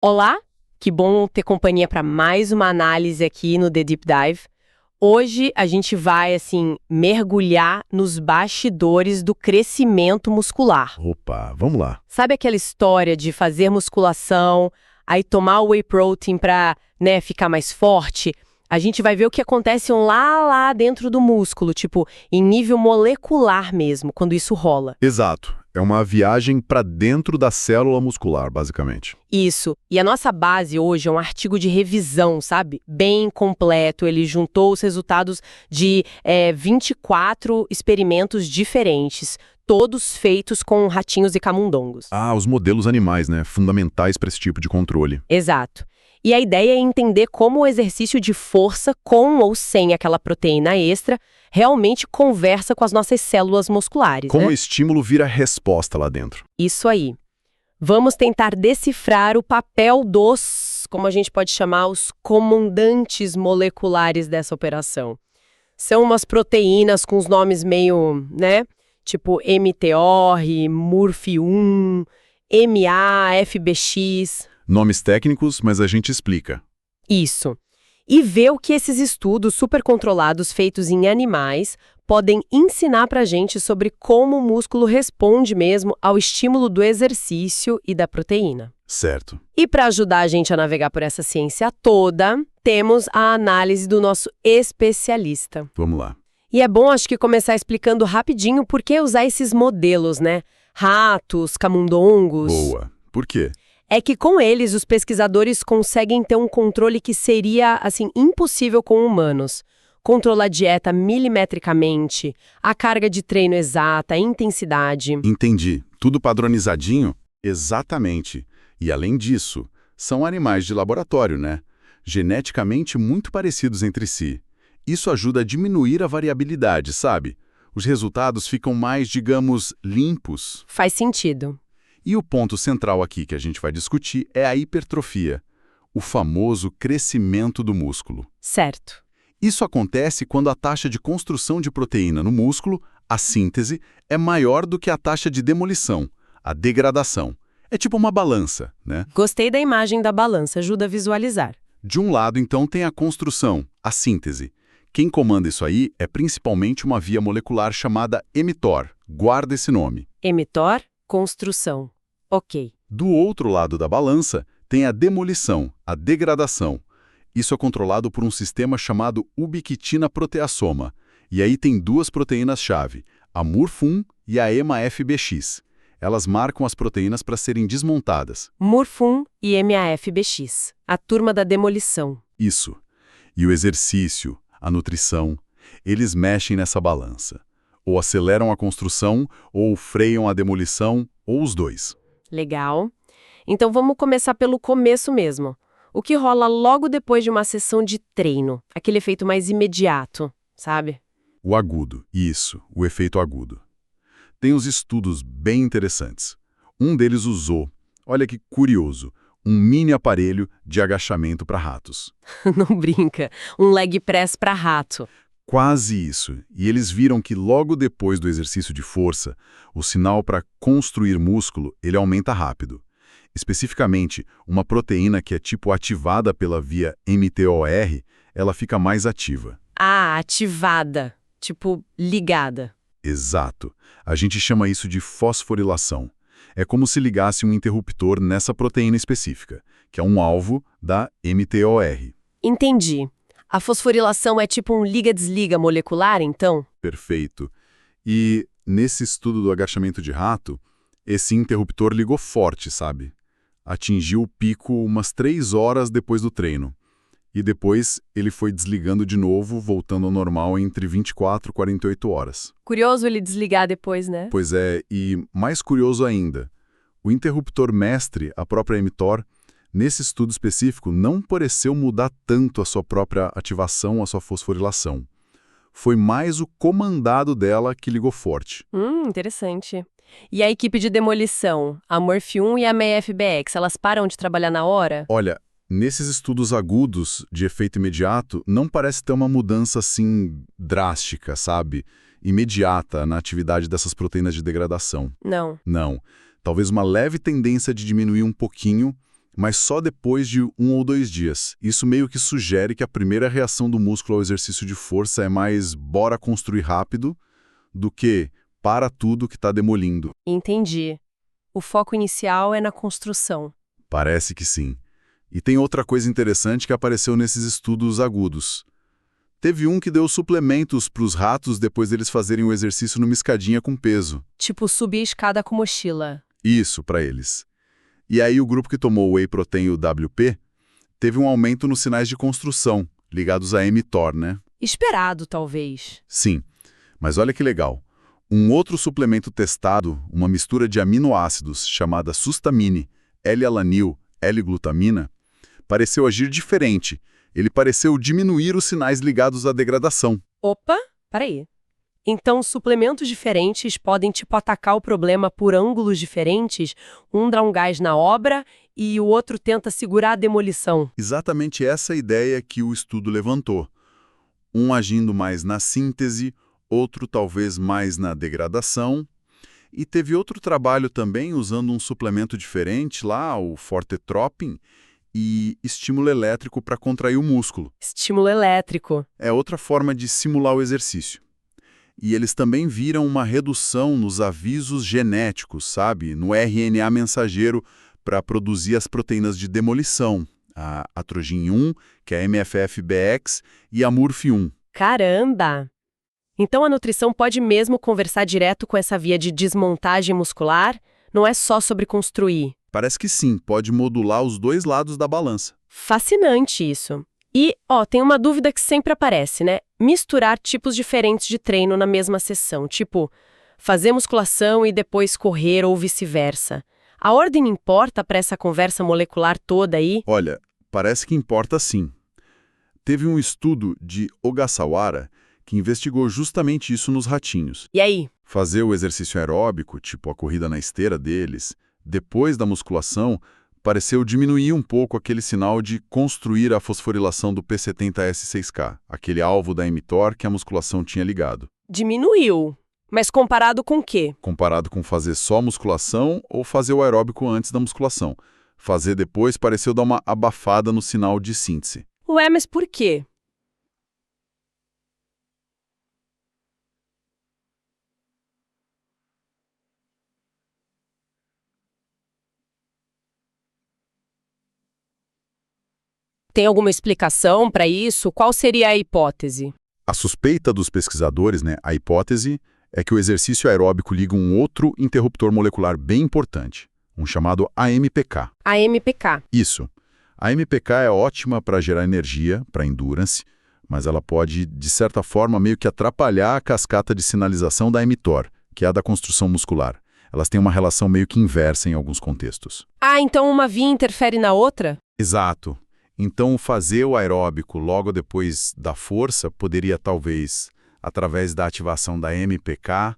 Olá, que bom ter companhia para mais uma análise aqui no The Deep Dive. Hoje a gente vai, mergulhar nos bastidores do crescimento muscular. Opa, vamos lá. Sabe aquela história de fazer musculação, aí tomar whey protein para, ficar mais forte? A gente vai ver o que acontece lá dentro do músculo, tipo, em nível molecular mesmo, quando isso rola. Exato. É uma viagem para dentro da célula muscular, basicamente. Isso. E a nossa base hoje é um artigo de revisão, sabe? Bem completo. Ele juntou os resultados de 24 experimentos diferentes, todos feitos com ratinhos e camundongos. Ah, os modelos animais, né? Fundamentais para esse tipo de controle. Exato. E a ideia é entender como o exercício de força, com ou sem aquela proteína extra, realmente conversa com as nossas células musculares. Como né? o estímulo vira resposta lá dentro. Isso aí. Vamos tentar decifrar o papel dos, como a gente pode chamar, os comandantes moleculares dessa operação. São umas proteínas com os nomes meio, tipo mTOR, MURF1, MA, FBX. Nomes técnicos, mas a gente explica. Isso. E ver o que esses estudos supercontrolados feitos em animais podem ensinar pra gente sobre como o músculo responde mesmo ao estímulo do exercício e da proteína. Certo. E para ajudar a gente a navegar por essa ciência toda, temos a análise do nosso especialista. Vamos lá. E é bom, acho que, começar explicando rapidinho por que usar esses modelos, Ratos, camundongos. Boa. Por quê? É que com eles os pesquisadores conseguem ter um controle que seria, impossível com humanos. Controlar a dieta milimetricamente, a carga de treino exata, a intensidade. Entendi. Tudo padronizadinho? Exatamente. E além disso, são animais de laboratório, né? Geneticamente muito parecidos entre si. Isso ajuda a diminuir a variabilidade, sabe? Os resultados ficam mais, digamos, limpos. Faz sentido. E o ponto central aqui que a gente vai discutir é a hipertrofia, o famoso crescimento do músculo. Certo. Isso acontece quando a taxa de construção de proteína no músculo, a síntese, é maior do que a taxa de demolição, a degradação. É tipo uma balança, né? Gostei da imagem da balança, ajuda a visualizar. De um lado, então, tem a construção, a síntese. Quem comanda isso aí é principalmente uma via molecular chamada mTOR. Guarda esse nome. mTOR, construção. Ok. Do outro lado da balança, tem a demolição, a degradação. Isso é controlado por um sistema chamado ubiquitina proteasoma. E aí tem duas proteínas-chave, a MURF1 e a EMA-FBX. Elas marcam as proteínas para serem desmontadas. MURF1 e MAFBX, a turma da demolição. Isso. E o exercício, a nutrição, eles mexem nessa balança. Ou aceleram a construção, ou freiam a demolição, ou os dois. Legal. Então vamos começar pelo começo mesmo. O que rola logo depois de uma sessão de treino? Aquele efeito mais imediato, sabe? O agudo, isso, o efeito agudo. Tem uns estudos bem interessantes. Um deles usou, olha que curioso, um mini aparelho de agachamento para ratos. Não brinca. Um leg press para rato. Quase isso. E eles viram que logo depois do exercício de força, o sinal para construir músculo, ele aumenta rápido. Especificamente, uma proteína que é tipo ativada pela via mTOR, ela fica mais ativa. Ah, ativada. Tipo, ligada. Exato. A gente chama isso de fosforilação. É como se ligasse um interruptor nessa proteína específica, que é um alvo da mTOR. Entendi. A fosforilação é tipo um liga-desliga molecular, então? Perfeito. E nesse estudo do agachamento de rato, esse interruptor ligou forte, sabe? Atingiu o pico umas 3 horas depois do treino. E depois ele foi desligando de novo, voltando ao normal entre 24 e 48 horas. Curioso ele desligar depois, né? Pois é, e mais curioso ainda, o interruptor mestre, a própria mTOR, nesse estudo específico não pareceu mudar tanto a sua própria ativação, a sua fosforilação. Foi mais o comandado dela que ligou forte. Interessante. E a equipe de demolição, a MURF1 e a MAFBX, elas param de trabalhar na hora? Olha, nesses estudos agudos de efeito imediato, não parece ter uma mudança assim drástica, sabe? Imediata na atividade dessas proteínas de degradação. Não. Não. Talvez uma leve tendência de diminuir um pouquinho, mas só depois de 1 ou 2 dias. Isso meio que sugere que a primeira reação do músculo ao exercício de força é mais bora construir rápido do que para tudo que está demolindo. Entendi. O foco inicial é na construção. Parece que sim. E tem outra coisa interessante que apareceu nesses estudos agudos. Teve um que deu suplementos para os ratos depois deles fazerem o exercício numa escadinha com peso. Tipo subir a escada com mochila. Isso, para eles. E aí o grupo que tomou o Whey Protein e o WP teve um aumento nos sinais de construção, ligados a mTOR, né? Esperado, talvez. Sim, mas olha que legal. Um outro suplemento testado, uma mistura de aminoácidos chamada sustamine, L-alanil, L-glutamina, pareceu agir diferente. Ele pareceu diminuir os sinais ligados à degradação. Opa, peraí. Então, suplementos diferentes podem, tipo, atacar o problema por ângulos diferentes? Um dá um gás na obra e o outro tenta segurar a demolição. Exatamente essa ideia que o estudo levantou. Um agindo mais na síntese, outro talvez mais na degradação. E teve outro trabalho também usando um suplemento diferente lá, o Fortetropin, e estímulo elétrico para contrair o músculo. Estímulo elétrico. É outra forma de simular o exercício. E eles também viram uma redução nos avisos genéticos, sabe? No RNA mensageiro para produzir as proteínas de demolição. A atrogin-1, que é a MFF-BX, e a MURF1. Caramba! Então a nutrição pode mesmo conversar direto com essa via de desmontagem muscular? Não é só sobre construir. Parece que sim, pode modular os dois lados da balança. Fascinante isso. E, tem uma dúvida que sempre aparece, né? Misturar tipos diferentes de treino na mesma sessão, tipo, fazer musculação e depois correr ou vice-versa. A ordem importa para essa conversa molecular toda aí? Olha, parece que importa sim. Teve um estudo de Ogasawara que investigou justamente isso nos ratinhos. E aí? Fazer o exercício aeróbico, tipo a corrida na esteira deles, depois da musculação, pareceu diminuir um pouco aquele sinal de construir a fosforilação do P70S6K, aquele alvo da mTOR que a musculação tinha ligado. Diminuiu. Mas comparado com o quê? Comparado com fazer só musculação ou fazer o aeróbico antes da musculação. Fazer depois pareceu dar uma abafada no sinal de síntese. Ué, mas por quê? Tem alguma explicação para isso? Qual seria a hipótese? A suspeita dos pesquisadores, a hipótese, é que o exercício aeróbico liga um outro interruptor molecular bem importante, um chamado AMPK. AMPK. Isso. A AMPK é ótima para gerar energia, para endurance, mas ela pode, de certa forma, meio que atrapalhar a cascata de sinalização da mTOR, que é a da construção muscular. Elas têm uma relação meio que inversa em alguns contextos. Então uma via interfere na outra? Exato. Então, fazer o aeróbico logo depois da força poderia, talvez, através da ativação da MPK,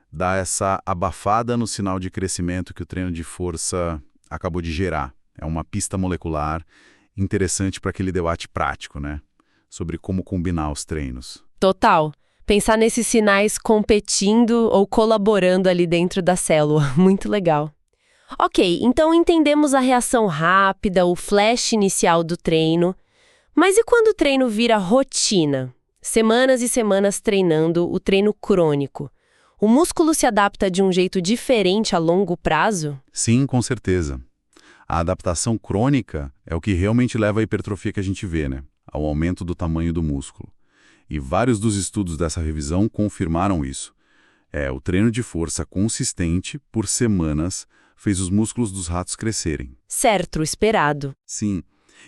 dar essa abafada no sinal de crescimento que o treino de força acabou de gerar. É uma pista molecular interessante para aquele debate prático, sobre como combinar os treinos. Total. Pensar nesses sinais competindo ou colaborando ali dentro da célula. Muito legal. Ok, então entendemos a reação rápida, o flash inicial do treino. Mas e quando o treino vira rotina? Semanas e semanas treinando o treino crônico. O músculo se adapta de um jeito diferente a longo prazo? Sim, com certeza. A adaptação crônica é o que realmente leva à hipertrofia que a gente vê, ao aumento do tamanho do músculo. E vários dos estudos dessa revisão confirmaram isso. O treino de força consistente, por semanas, fez os músculos dos ratos crescerem. Certo, esperado. Sim.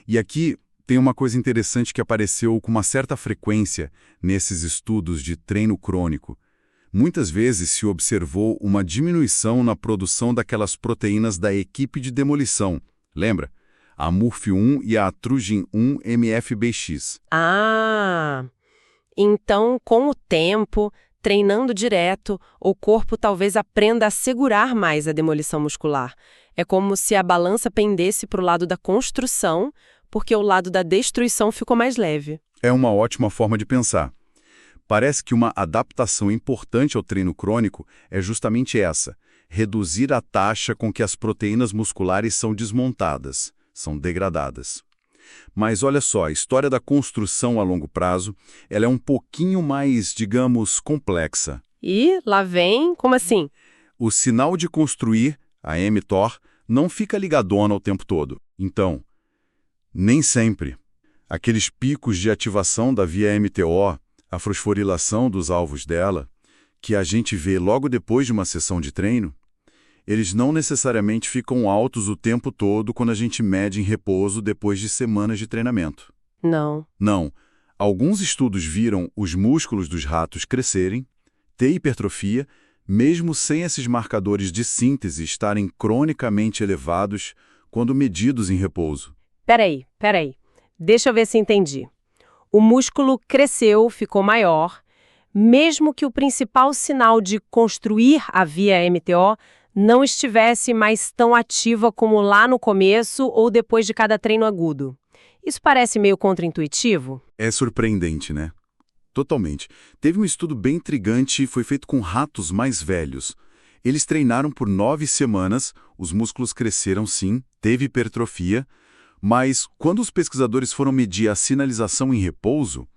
E aqui tem uma coisa interessante que apareceu com uma certa frequência nesses estudos de treino crônico. Muitas vezes se observou uma diminuição na produção daquelas proteínas da equipe de demolição. Lembra? A MURF1 e a atrogin-1 MFBX. Então, com o tempo, treinando direto, o corpo talvez aprenda a segurar mais a demolição muscular. É como se a balança pendesse para o lado da construção, porque o lado da destruição ficou mais leve. É uma ótima forma de pensar. Parece que uma adaptação importante ao treino crônico é justamente essa: reduzir a taxa com que as proteínas musculares são desmontadas, são degradadas. Mas olha só, a história da construção a longo prazo, ela é um pouquinho mais, digamos, complexa. E lá vem, como assim? O sinal de construir, a mTOR, não fica ligadona o tempo todo. Então, nem sempre. Aqueles picos de ativação da via MTO, a fosforilação dos alvos dela, que a gente vê logo depois de uma sessão de treino, eles não necessariamente ficam altos o tempo todo quando a gente mede em repouso depois de semanas de treinamento. Não. Não. Alguns estudos viram os músculos dos ratos crescerem, ter hipertrofia, mesmo sem esses marcadores de síntese estarem cronicamente elevados quando medidos em repouso. Peraí. Deixa eu ver se entendi. O músculo cresceu, ficou maior, mesmo que o principal sinal de construir a via MTO não estivesse mais tão ativa como lá no começo ou depois de cada treino agudo. Isso parece meio contraintuitivo? É surpreendente, né? Totalmente. Teve um estudo bem intrigante e foi feito com ratos mais velhos. Eles treinaram por 9 semanas, os músculos cresceram sim, teve hipertrofia, mas quando os pesquisadores foram medir a sinalização em repouso,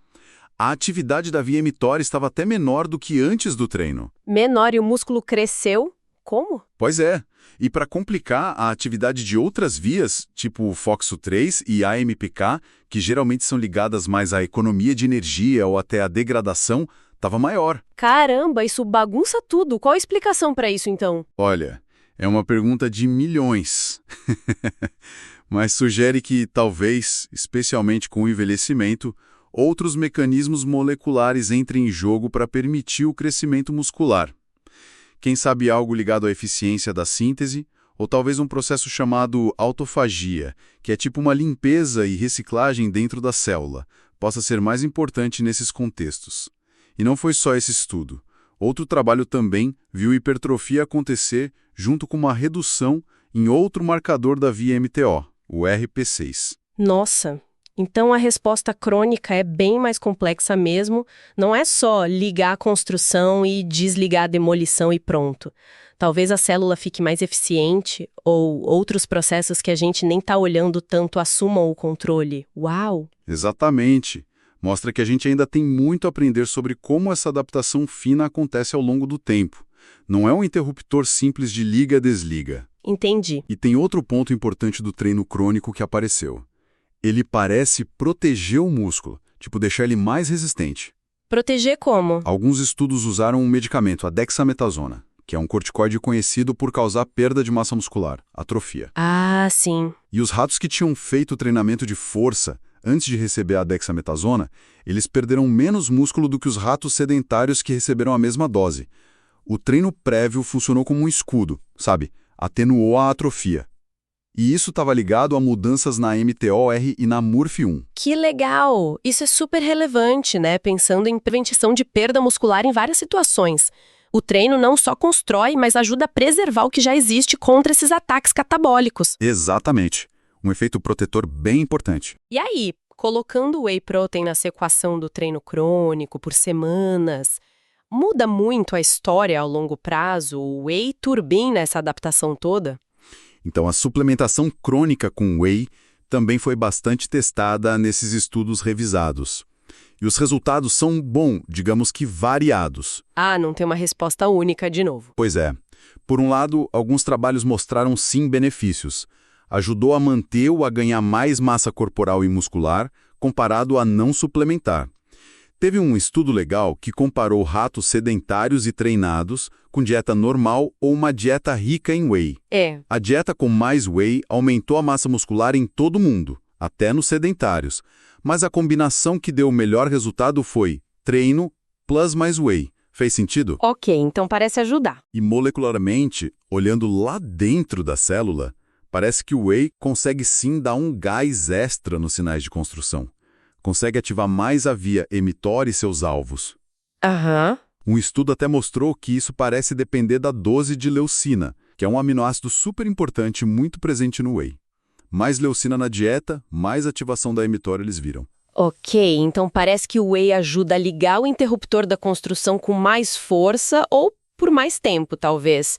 a atividade da via mTOR estava até menor do que antes do treino. Menor e o músculo cresceu? Como? Pois é. E para complicar, a atividade de outras vias, tipo o FOXO3 e AMPK, que geralmente são ligadas mais à economia de energia ou até à degradação, estava maior. Caramba, isso bagunça tudo. Qual a explicação para isso, então? Olha, é uma pergunta de milhões. Mas sugere que, talvez, especialmente com o envelhecimento, outros mecanismos moleculares entrem em jogo para permitir o crescimento muscular. Quem sabe algo ligado à eficiência da síntese, ou talvez um processo chamado autofagia, que é tipo uma limpeza e reciclagem dentro da célula, possa ser mais importante nesses contextos. E não foi só esse estudo. Outro trabalho também viu hipertrofia acontecer junto com uma redução em outro marcador da via MTO, o RP6. Nossa, então a resposta crônica é bem mais complexa mesmo, não é só ligar a construção e desligar a demolição e pronto. Talvez a célula fique mais eficiente ou outros processos que a gente nem está olhando tanto assumam o controle. Uau! Exatamente. Mostra que a gente ainda tem muito a aprender sobre como essa adaptação fina acontece ao longo do tempo. Não é um interruptor simples de liga-desliga. Entendi. E tem outro ponto importante do treino crônico que apareceu. Ele parece proteger o músculo, tipo deixar ele mais resistente. Proteger como? Alguns estudos usaram um medicamento, a dexametasona, que é um corticoide conhecido por causar perda de massa muscular, atrofia. Ah, sim. E os ratos que tinham feito treinamento de força antes de receber a dexametasona, eles perderam menos músculo do que os ratos sedentários que receberam a mesma dose. O treino prévio funcionou como um escudo, sabe? Atenuou a atrofia. E isso estava ligado a mudanças na mTOR e na MURF1. Que legal! Isso é super relevante, né? Pensando em prevenção de perda muscular em várias situações. O treino não só constrói, mas ajuda a preservar o que já existe contra esses ataques catabólicos. Exatamente. Um efeito protetor bem importante. E aí, colocando o whey protein nessa equação do treino crônico por semanas, muda muito a história ao longo prazo? O whey turbina essa adaptação toda? Então, a suplementação crônica com whey também foi bastante testada nesses estudos revisados. E os resultados são, digamos que variados. Ah, não tem uma resposta única de novo. Pois é. Por um lado, alguns trabalhos mostraram sim benefícios. Ajudou a manter ou a ganhar mais massa corporal e muscular, comparado a não suplementar. Teve um estudo legal que comparou ratos sedentários e treinados com dieta normal ou uma dieta rica em whey. A dieta com mais whey aumentou a massa muscular em todo mundo, até nos sedentários. Mas a combinação que deu o melhor resultado foi treino plus mais whey. Fez sentido? Ok, então parece ajudar. E molecularmente, olhando lá dentro da célula, parece que o whey consegue sim dar um gás extra nos sinais de construção. Consegue ativar mais a via mTOR e seus alvos. Aham. Um estudo até mostrou que isso parece depender da dose de leucina, que é um aminoácido super importante muito presente no whey. Mais leucina na dieta, mais ativação da mTOR eles viram. Ok, então parece que o whey ajuda a ligar o interruptor da construção com mais força ou por mais tempo, talvez.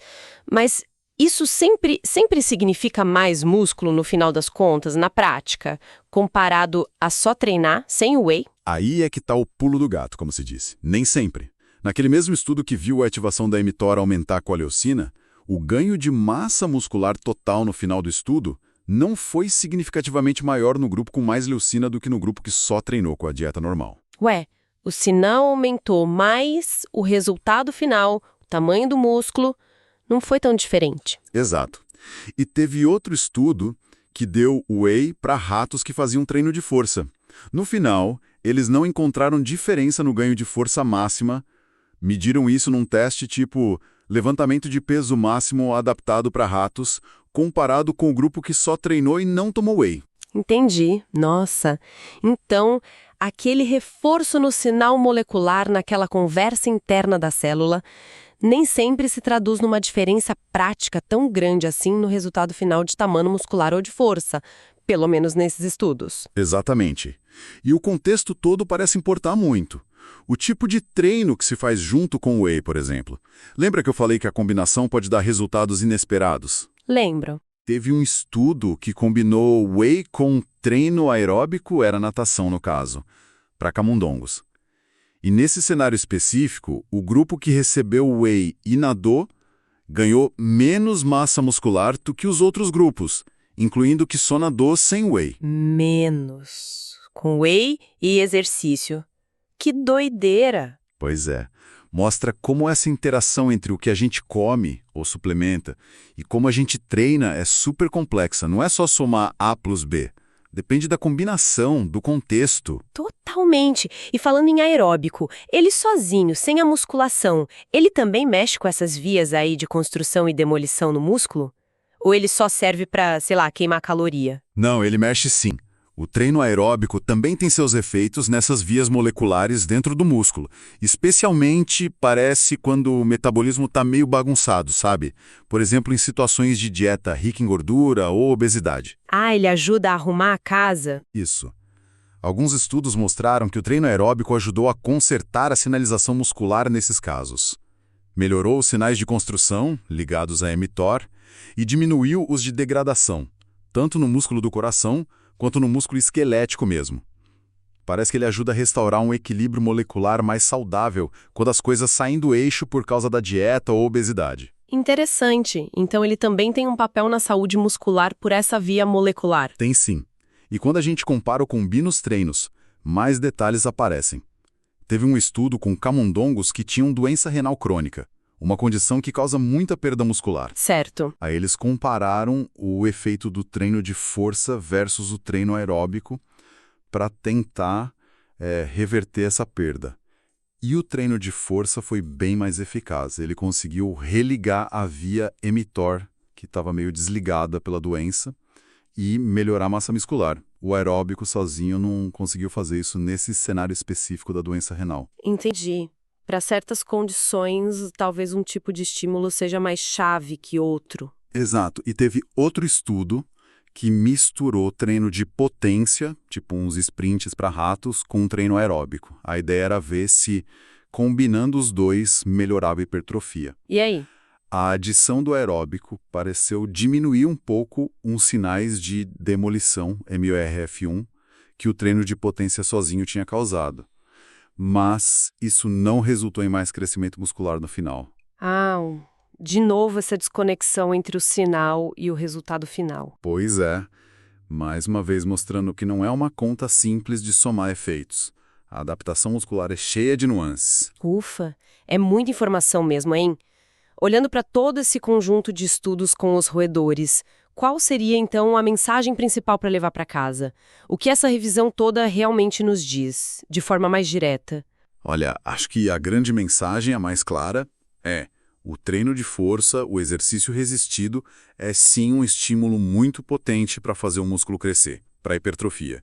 Mas Isso sempre significa mais músculo no final das contas, na prática, comparado a só treinar sem o whey? Aí é que está o pulo do gato, como se disse. Nem sempre. Naquele mesmo estudo que viu a ativação da mTOR aumentar com a leucina, o ganho de massa muscular total no final do estudo não foi significativamente maior no grupo com mais leucina do que no grupo que só treinou com a dieta normal. Ué, o sinal aumentou, mas o resultado final, o tamanho do músculo, não foi tão diferente. Exato. E teve outro estudo que deu whey para ratos que faziam treino de força. No final, eles não encontraram diferença no ganho de força máxima. Mediram isso num teste tipo levantamento de peso máximo adaptado para ratos, comparado com o grupo que só treinou e não tomou whey. Entendi. Nossa. Então, aquele reforço no sinal molecular naquela conversa interna da célula nem sempre se traduz numa diferença prática tão grande assim no resultado final de tamanho muscular ou de força, pelo menos nesses estudos. Exatamente. E o contexto todo parece importar muito. O tipo de treino que se faz junto com o whey, por exemplo. Lembra que eu falei que a combinação pode dar resultados inesperados? Lembro. Teve um estudo que combinou whey com treino aeróbico, era natação no caso, para camundongos. E nesse cenário específico, o grupo que recebeu whey e nadou ganhou menos massa muscular do que os outros grupos, incluindo o que só nadou sem whey. Menos. Com whey e exercício. Que doideira! Pois é. Mostra como essa interação entre o que a gente come ou suplementa e como a gente treina é super complexa. Não é só somar A plus B. Depende da combinação, do contexto. Totalmente. E falando em aeróbico, ele sozinho, sem a musculação, ele também mexe com essas vias aí de construção e demolição no músculo? Ou ele só serve para, sei lá, queimar caloria? Não, ele mexe sim. O treino aeróbico também tem seus efeitos nessas vias moleculares dentro do músculo. Especialmente, parece, quando o metabolismo está meio bagunçado, sabe? Por exemplo, em situações de dieta rica em gordura ou obesidade. Ah, ele ajuda a arrumar a casa? Isso. Alguns estudos mostraram que o treino aeróbico ajudou a consertar a sinalização muscular nesses casos. Melhorou os sinais de construção, ligados à mTOR, e diminuiu os de degradação, tanto no músculo do coração quanto no músculo esquelético mesmo. Parece que ele ajuda a restaurar um equilíbrio molecular mais saudável quando as coisas saem do eixo por causa da dieta ou obesidade. Interessante. Então ele também tem um papel na saúde muscular por essa via molecular. Tem sim. E quando a gente compara ou combina os treinos, mais detalhes aparecem. Teve um estudo com camundongos que tinham doença renal crônica, uma condição que causa muita perda muscular. Certo. Aí eles compararam o efeito do treino de força versus o treino aeróbico para tentar reverter essa perda. E o treino de força foi bem mais eficaz. Ele conseguiu religar a via mTOR, que estava meio desligada pela doença, e melhorar a massa muscular. O aeróbico sozinho não conseguiu fazer isso nesse cenário específico da doença renal. Entendi. Para certas condições, talvez um tipo de estímulo seja mais chave que outro. Exato. E teve outro estudo que misturou treino de potência, tipo uns sprints para ratos, com um treino aeróbico. A ideia era ver se, combinando os dois, melhorava a hipertrofia. E aí? A adição do aeróbico pareceu diminuir um pouco uns sinais de demolição, MORF1, que o treino de potência sozinho tinha causado. Mas isso não resultou em mais crescimento muscular no final. Ah, de novo essa desconexão entre o sinal e o resultado final. Pois é. Mais uma vez mostrando que não é uma conta simples de somar efeitos. A adaptação muscular é cheia de nuances. Ufa, é muita informação mesmo, hein? Olhando para todo esse conjunto de estudos com os roedores, qual seria então a mensagem principal para levar para casa? O que essa revisão toda realmente nos diz, de forma mais direta? Olha, acho que a grande mensagem, a mais clara, é: o treino de força, o exercício resistido, é sim um estímulo muito potente para fazer o músculo crescer, para a hipertrofia.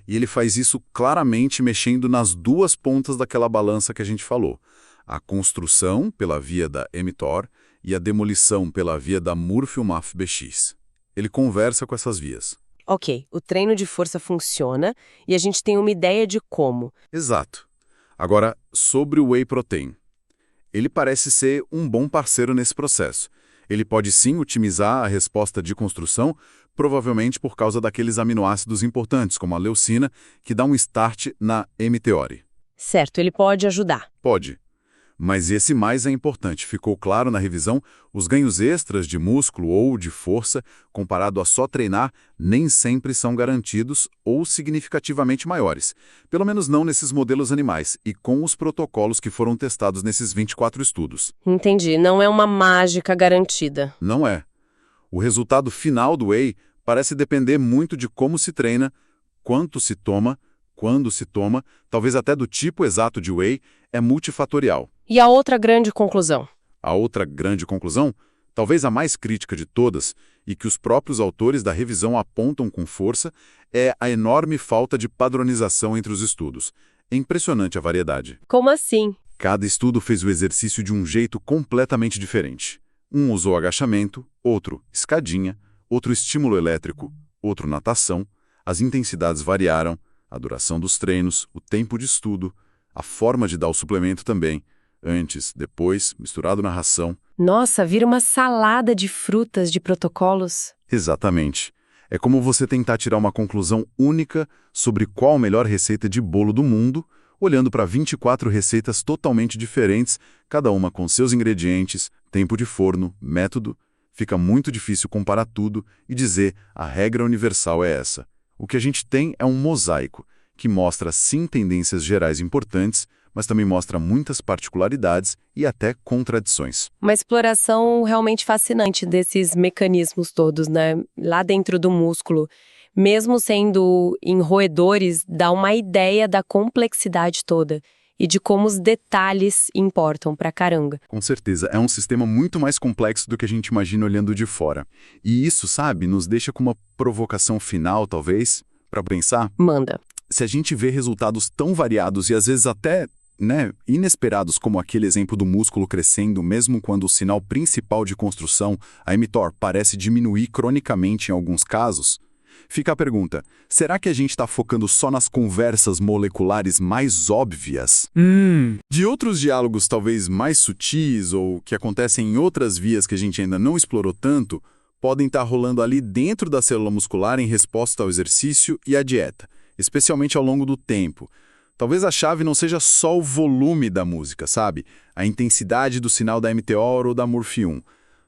E ele faz isso claramente mexendo nas duas pontas daquela balança que a gente falou: a construção pela via da mTOR e a demolição pela via da MURF-MAF-BX. Ele conversa com essas vias. Ok, o treino de força funciona e a gente tem uma ideia de como. Exato. Agora, sobre o whey protein. Ele parece ser um bom parceiro nesse processo. Ele pode sim otimizar a resposta de construção, provavelmente por causa daqueles aminoácidos importantes, como a leucina, que dá um start na mTOR. Certo, ele pode ajudar. Pode. Mas esse mais é importante. Ficou claro na revisão, os ganhos extras de músculo ou de força, comparado a só treinar, nem sempre são garantidos ou significativamente maiores. Pelo menos não nesses modelos animais e com os protocolos que foram testados nesses 24 estudos. Entendi, não é uma mágica garantida. Não é. O resultado final do whey parece depender muito de como se treina, quanto se toma, quando se toma, talvez até do tipo exato de whey, é multifatorial. E a outra grande conclusão? A outra grande conclusão, talvez a mais crítica de todas, e que os próprios autores da revisão apontam com força, é a enorme falta de padronização entre os estudos. É impressionante a variedade. Como assim? Cada estudo fez o exercício de um jeito completamente diferente. Um usou agachamento, outro escadinha, outro estímulo elétrico, outro natação. As intensidades variaram, a duração dos treinos, o tempo de estudo, a forma de dar o suplemento também. Antes, depois, misturado na ração. Nossa, vira uma salada de frutas de protocolos. Exatamente. É como você tentar tirar uma conclusão única sobre qual a melhor receita de bolo do mundo, olhando para 24 receitas totalmente diferentes, cada uma com seus ingredientes, tempo de forno, método. Fica muito difícil comparar tudo e dizer a regra universal é essa. O que a gente tem é um mosaico, que mostra sim tendências gerais importantes, mas também mostra muitas particularidades e até contradições. Uma exploração realmente fascinante desses mecanismos todos, né? Lá dentro do músculo. Mesmo sendo em roedores, dá uma ideia da complexidade toda e de como os detalhes importam pra caramba. Com certeza, é um sistema muito mais complexo do que a gente imagina olhando de fora. E isso, sabe, nos deixa com uma provocação final, talvez, para pensar. Manda. Se a gente vê resultados tão variados e às vezes até inesperados como aquele exemplo do músculo crescendo mesmo quando o sinal principal de construção, a mTOR, parece diminuir cronicamente em alguns casos, fica a pergunta, será que a gente está focando só nas conversas moleculares mais óbvias? De outros diálogos talvez mais sutis ou que acontecem em outras vias que a gente ainda não explorou tanto, podem estar rolando ali dentro da célula muscular em resposta ao exercício e à dieta, especialmente ao longo do tempo. Talvez a chave não seja só o volume da música, sabe? A intensidade do sinal da mTOR ou da Morph1.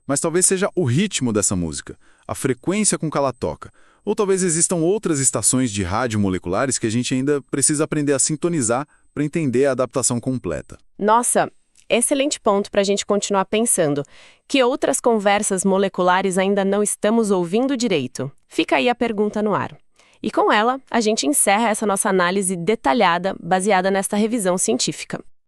Mas talvez seja o ritmo dessa música, a frequência com que ela toca. Ou talvez existam outras estações de rádio moleculares que a gente ainda precisa aprender a sintonizar para entender a adaptação completa. Nossa, excelente ponto para a gente continuar pensando. Que outras conversas moleculares ainda não estamos ouvindo direito? Fica aí a pergunta no ar. E com ela, a gente encerra essa nossa análise detalhada baseada nesta revisão científica.